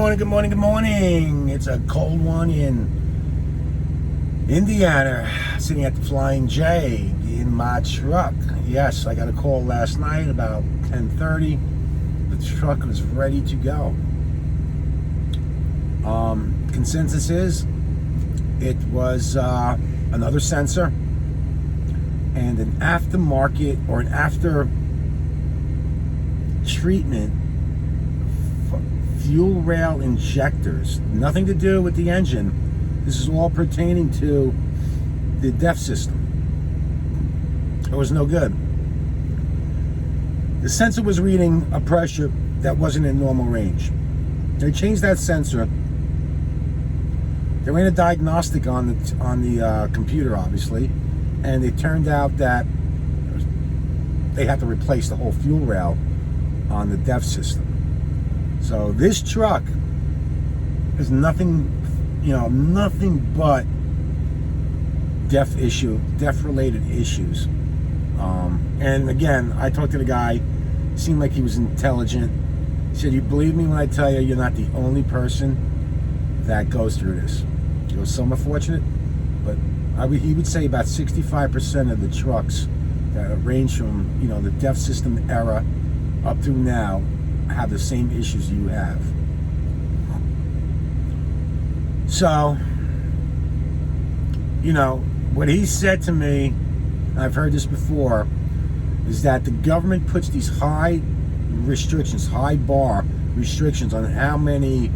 morning, good morning, good morning. It's a cold one in Indiana, sitting at the Flying J in my truck. Yes, I got a call last night about 10:30. The truck was ready to go. Consensus is it was another sensor and an aftermarket or an after treatment fuel rail injectors. Nothing to do with the engine. This is all pertaining to the DEF system. It was no good. The sensor was reading a pressure that wasn't in normal range. They changed that sensor. They ran a diagnostic on the computer, obviously, and it turned out that they had to replace the whole fuel rail on the DEF system. So this truck is nothing but DEF related issues. And again, I talked to the guy, seemed like he was intelligent. He said, "You believe me when I tell you, you're not the only person that goes through this." He was some are fortunate, but he would say about 65% of the trucks that range from the DEF system era up through now have the same issues you have. So, what he said to me, I've heard this before, is that the government puts these high bar restrictions on how many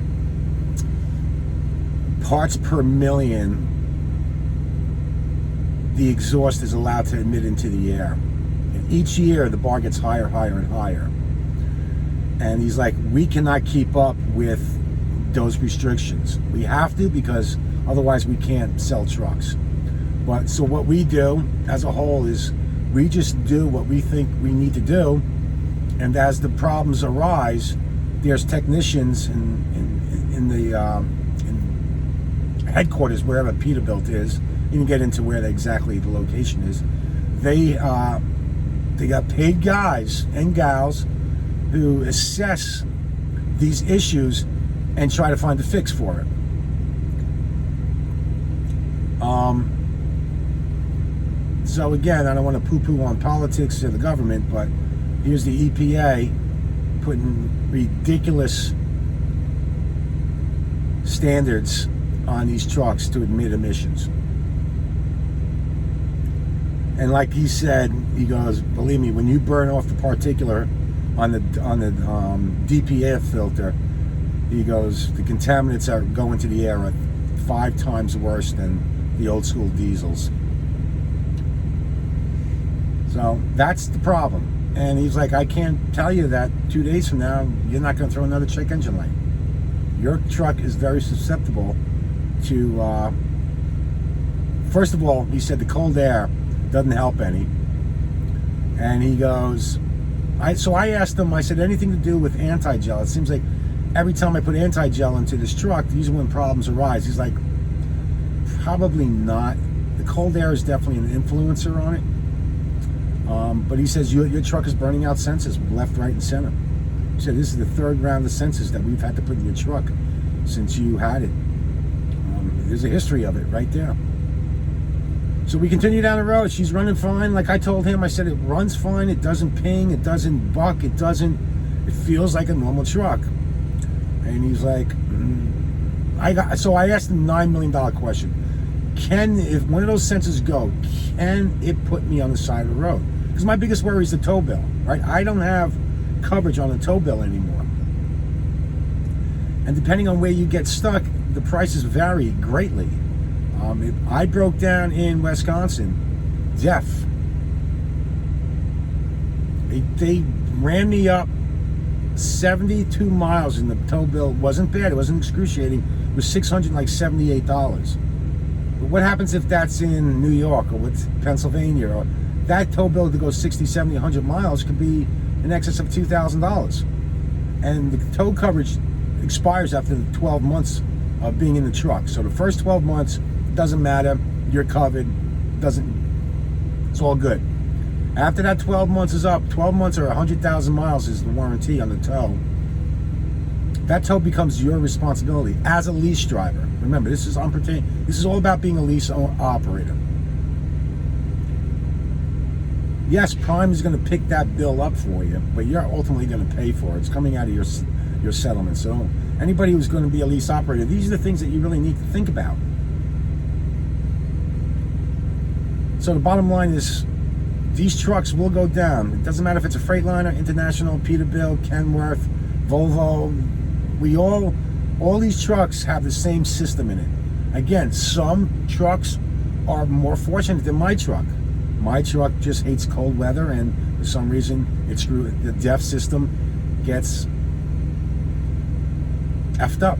parts per million the exhaust is allowed to emit into the air. And each year the bar gets higher, higher, and higher. And he's like, we cannot keep up with those restrictions. We have to, because otherwise we can't sell trucks. But so what we do as a whole is we just do what we think we need to do. And as the problems arise, there's technicians in the headquarters, wherever Peterbilt is. You can get into where exactly the location is. They got paid guys and gals who assess these issues and try to find a fix for it. So again, I don't want to poo-poo on politics or the government, but here's the EPA putting ridiculous standards on these trucks to emit emissions. And like he said, he goes, believe me, when you burn off the particulate on the DPF filter, he goes, the contaminants are going to the air are 5 times worse than the old school diesels. So that's the problem. And he's like, I can't tell you that 2 days from now you're not going to throw another check engine light. Your truck is very susceptible to first of all, he said the cold air doesn't help any. And he goes, so I asked him, I said, anything to do with anti-gel? It seems like every time I put anti-gel into this truck, these are when problems arise. He's like, probably not. The cold air is definitely an influencer on it. But he says, your truck is burning out sensors left, right, and center. He said, this is the 3rd round of sensors that we've had to put in your truck since you had it. There's a history of it right there. So we continue down the road. She's running fine. Like I told him, I said, it runs fine. It doesn't ping. It doesn't buck. It feels like a normal truck. And he's like, so I asked him $9 million question. If one of those sensors go, can it put me on the side of the road? Because my biggest worry is the tow bill, right? I don't have coverage on the tow bill anymore. And depending on where you get stuck, the prices vary greatly. I broke down in Wisconsin, DEF. They ran me up 72 miles, and the tow bill wasn't bad. It wasn't excruciating. It was $678. But what happens if that's in New York or with Pennsylvania? Or that tow bill to go 60, 70, 100 miles could be in excess of $2,000. And the tow coverage expires after the 12 months of being in the truck. So the first 12 months, doesn't matter, you're covered, it's all good. After that 12 months is up, 12 months or 100,000 miles is the warranty on the tow. That tow becomes your responsibility as a lease driver. Remember, this is all about being a lease operator. Yes, Prime is going to pick that bill up for you, but you're ultimately going to pay for it. It's coming out of your settlement. So anybody who's going to be a lease operator, these are the things that you really need to think about. So the bottom line is, these trucks will go down. It doesn't matter if it's a Freightliner, International, Peterbilt, Kenworth, Volvo. All these trucks have the same system in it. Again, some trucks are more fortunate than my truck. My truck just hates cold weather, and for some reason, the DEF system gets effed up,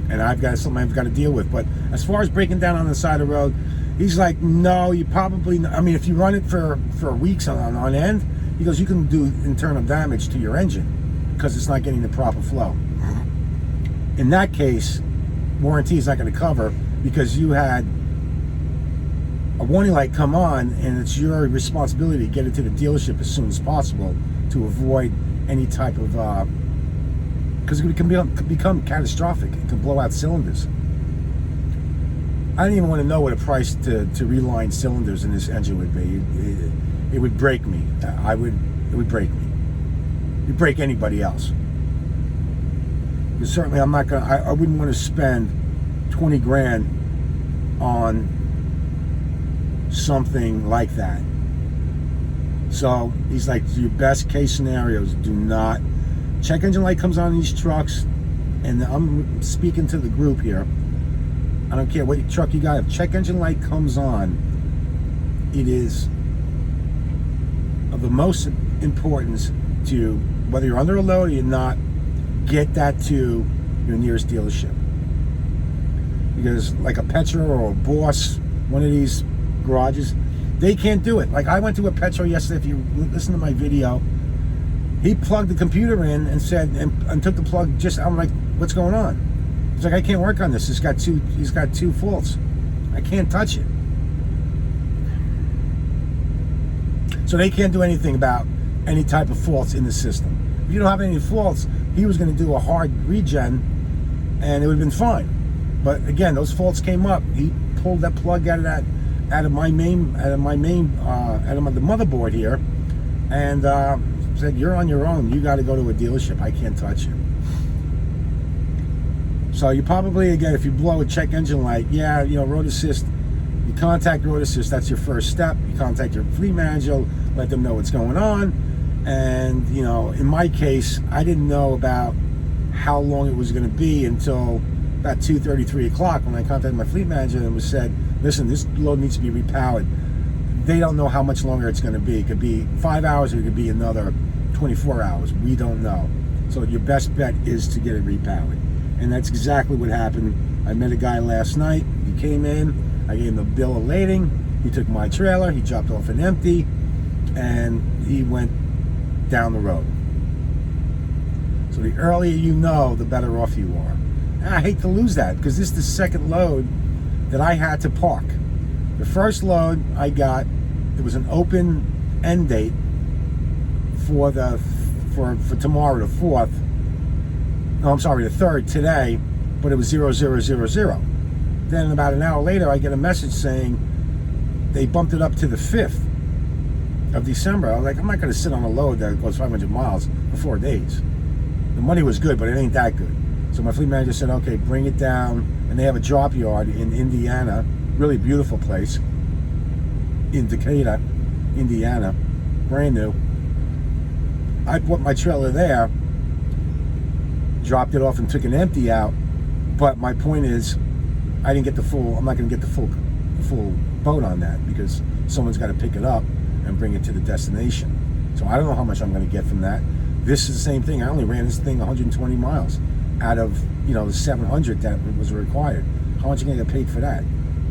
and something I've got to deal with. But as far as breaking down on the side of the road, he's like, no, you probably. I mean, if you run it for weeks on end, he goes, you can do internal damage to your engine because it's not getting the proper flow. In that case, warranty is not going to cover, because you had a warning light come on, and it's your responsibility to get it to the dealership as soon as possible to avoid any type of because it can become catastrophic. It can blow out cylinders. I don't even want to know what a price to reline cylinders in this engine would be. It would break me. It would break me. It'd break anybody else. Because certainly I'm not gonna. I wouldn't want to spend 20 grand on something like that. So he's like, your best case scenarios, do not. Check engine light comes on in these trucks, and I'm speaking to the group here. I don't care what truck you got. If check engine light comes on, it is of the most importance to, whether you're under a load or you're not, get that to your nearest dealership. Because like a Petra or a Boss, one of these garages, they can't do it. Like I went to a Petro yesterday. If you listen to my video, he plugged the computer in and said, and took the plug just. I'm like, what's going on? He's like, I can't work on this. He's got two faults. I can't touch it. So they can't do anything about any type of faults in the system. If you don't have any faults, he was going to do a hard regen, and it would have been fine. But again, those faults came up. He pulled that plug out of the motherboard here, and said, "You're on your own. You got to go to a dealership. I can't touch you." So you probably, again, if you blow a check engine light, yeah, road assist. You contact road assist. That's your first step. You contact your fleet manager, let them know what's going on. And in my case, I didn't know about how long it was going to be until about 2:30, 3 o'clock, when I contacted my fleet manager and was said, listen, this load needs to be repowered. They don't know how much longer it's going to be. It could be 5 hours, or it could be another 24 hours. We don't know. So your best bet is to get it repowered. And that's exactly what happened. I met a guy last night. He came in. I gave him the bill of lading. He took my trailer. He dropped off an empty, and he went down the road. So the earlier you know, the better off you are. And I hate to lose that, because this is the second load that I had to park. The first load I got, there was an open end date for tomorrow, the 4th. No, I'm sorry, the 3rd, today, but it was 0000. Then about an hour later, I get a message saying they bumped it up to the 5th of December. I was like, I'm not going to sit on a load that goes 500 miles for 4 days. The money was good, but it ain't that good. So my fleet manager said, okay, bring it down. And they have a drop yard in Indiana, really beautiful place, in Decatur, Indiana, brand new. I put my trailer there, dropped it off, and took an empty out. But my point is, I'm not going to get the full boat on that, because someone's got to pick it up and bring it to the destination. So I don't know how much I'm going to get from that. This is the same thing. I only ran this thing 120 miles out of the 700 that was required. How much am I going to get paid for that?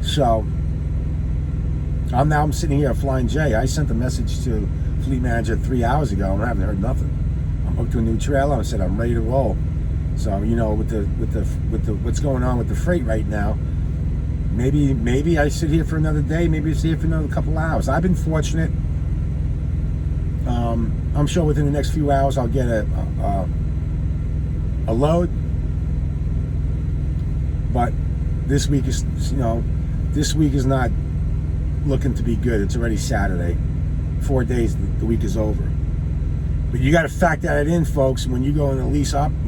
So I'm sitting here at Flying J. I sent a message to fleet manager 3 hours ago, and I haven't heard nothing. I'm hooked to a new trailer. I said I'm ready to roll. So with the what's going on with the freight right now, maybe I sit here for another day. Maybe I sit here for another couple hours. I've been fortunate. I'm sure within the next few hours I'll get a load. But this week is, this week is not looking to be good. It's already Saturday. 4 days, the week is over. But you got to factor that in, folks. When you go in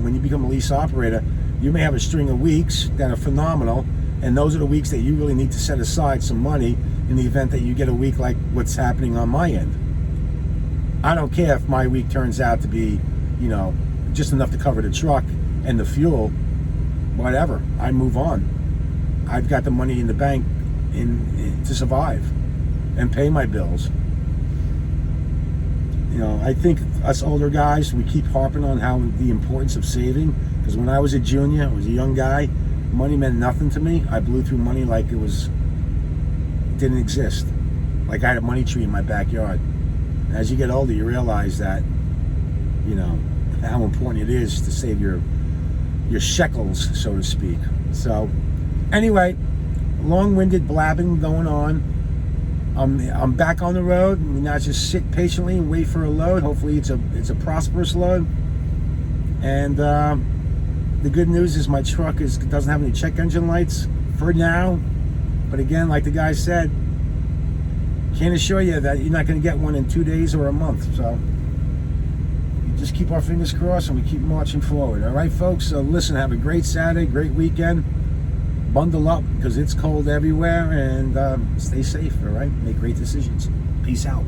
when you become a lease operator, you may have a string of weeks that are phenomenal, and those are the weeks that you really need to set aside some money in the event that you get a week like what's happening on my end. I don't care if my week turns out to be, just enough to cover the truck and the fuel, whatever. I move on. I've got the money in the bank to survive and pay my bills. I think us older guys, we keep harping on the importance of saving, because when I was a junior, I was a young guy, money meant nothing to me. I blew through money like it didn't exist. Like I had a money tree in my backyard. And as you get older, you realize that, how important it is to save your shekels, so to speak. So, anyway, long-winded blabbing going on. I'm back on the road. We now just sit patiently and wait for a load. Hopefully, it's a prosperous load. And the good news is my truck doesn't have any check engine lights for now. But again, like the guy said, can't assure you that you're not going to get one in 2 days or a month. So we just keep our fingers crossed and we keep marching forward. All right, folks? So listen, have a great Saturday, great weekend. Bundle up because it's cold everywhere, and stay safe, all right? Make great decisions. Peace out.